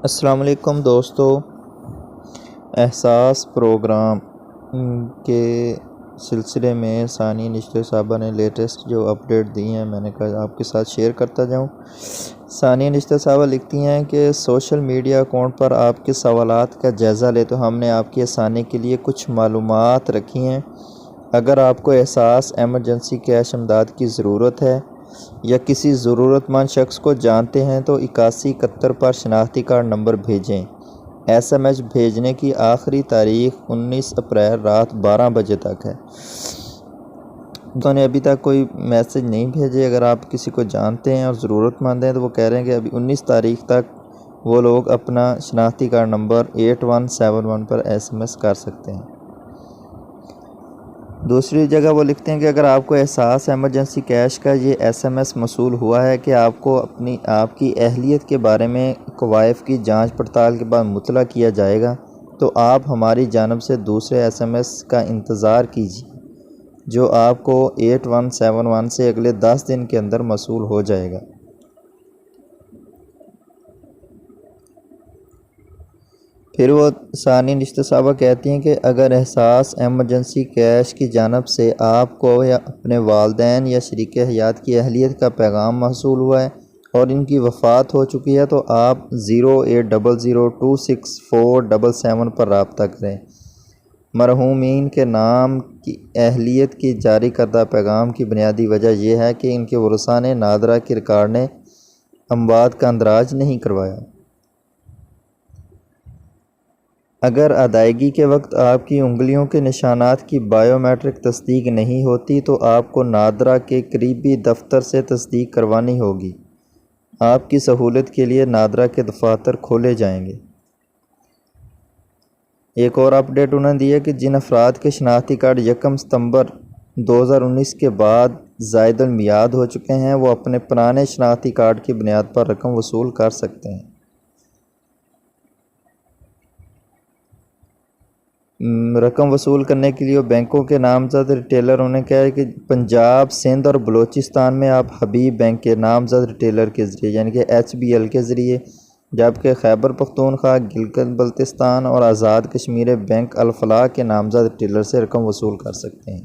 السلام علیکم دوستو، احساس پروگرام کے سلسلے میں ثانیہ نشتر صاحبہ نے لیٹسٹ جو اپڈیٹ دی ہیں میں نے کہا آپ کے ساتھ شیئر کرتا جاؤں۔ ثانیہ نشتر صاحبہ لکھتی ہیں کہ سوشل میڈیا اکاؤنٹ پر آپ کے سوالات کا جائزہ لے تو ہم نے آپ کی آسانی کے لیے کچھ معلومات رکھی ہیں۔ اگر آپ کو احساس ایمرجنسی کیش امداد کی ضرورت ہے یا کسی ضرورت مند شخص کو جانتے ہیں تو 8171 پر شناختی کارڈ نمبر بھیجیں۔ SMS بھیجنے کی آخری تاریخ 19 اپریل رات 12 بجے تک ہے۔ تو نے ابھی تک کوئی میسج نہیں بھیجے۔ اگر آپ کسی کو جانتے ہیں اور ضرورت مند ہیں تو وہ کہہ رہے ہیں کہ ابھی 19 تاریخ تک وہ لوگ اپنا شناختی کارڈ نمبر 8171 پر SMS کر سکتے ہیں۔ دوسری جگہ وہ لکھتے ہیں کہ اگر آپ کو احساس ایمرجنسی کیش کا یہ SMS موصول ہوا ہے کہ آپ کو آپ کی اہلیت کے بارے میں کوائف کی جانچ پڑتال کے بعد مطلع کیا جائے گا تو آپ ہماری جانب سے دوسرے SMS کا انتظار کیجیے جو آپ کو 8171 سے اگلے 10 دن کے اندر موصول ہو جائے گا۔ پھر وہ ثانیہ نشتر صاحبہ کہتی ہیں کہ اگر احساس ایمرجنسی کیش کی جانب سے آپ کو یا اپنے والدین یا شریک حیات کی اہلیت کا پیغام موصول ہوا ہے اور ان کی وفات ہو چکی ہے تو آپ 080026477 پر رابطہ کریں۔ مرحومین کے نام کی اہلیت کی جاری کردہ پیغام کی بنیادی وجہ یہ ہے کہ ان کے ورثاء نے نادرہ کے ریکارڈ نے اموات کا اندراج نہیں کروایا۔ اگر ادائیگی کے وقت آپ کی انگلیوں کے نشانات کی بائیو میٹرک تصدیق نہیں ہوتی تو آپ کو نادرہ کے قریبی دفتر سے تصدیق کروانی ہوگی۔ آپ کی سہولت کے لیے نادرہ کے دفاتر کھولے جائیں گے۔ ایک اور اپڈیٹ انہوں نے دی ہے کہ جن افراد کے شناختی کارڈ 1 ستمبر 2019 کے بعد زائد المیعاد ہو چکے ہیں وہ اپنے پرانے شناختی کارڈ کی بنیاد پر رقم وصول کر سکتے ہیں۔ رقم وصول کرنے کے لیے بینکوں کے نامزد ریٹیلر انہیں کہا ہے کہ پنجاب، سندھ اور بلوچستان میں آپ حبیب بینک کے نامزد ریٹیلر کے ذریعے یعنی کہ HBL کے ذریعے، جبکہ خیبر پختونخوا، گلگت بلتستان اور آزاد کشمیر بینک الفلاح کے نامزد ریٹیلر سے رقم وصول کر سکتے ہیں۔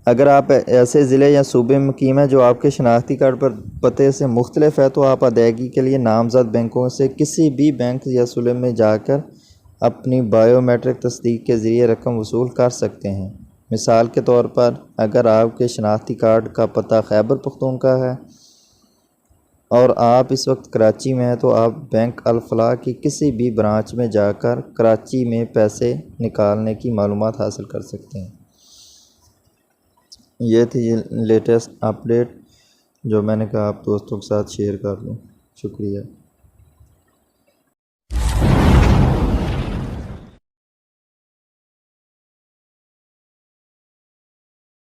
اگر آپ ایسے ضلع یا صوبے میں مقیم ہیں جو آپ کے شناختی کارڈ پر پتے سے مختلف ہے تو آپ ادائیگی کے لیے نامزد بینکوں سے کسی بھی بینک یا صوبے میں جا کر اپنی بائیو میٹرک تصدیق کے ذریعے رقم وصول کر سکتے ہیں۔ مثال کے طور پر اگر آپ کے شناختی کارڈ کا پتہ خیبر پختونخوا ہے اور آپ اس وقت کراچی میں ہیں تو آپ بینک الفلاح کی کسی بھی برانچ میں جا کر کراچی میں پیسے نکالنے کی معلومات حاصل کر سکتے ہیں۔ یہ تھی لیٹسٹ اپڈیٹ جو میں نے کہا آپ دوستوں کے ساتھ شیئر کر لوں۔ شکریہ۔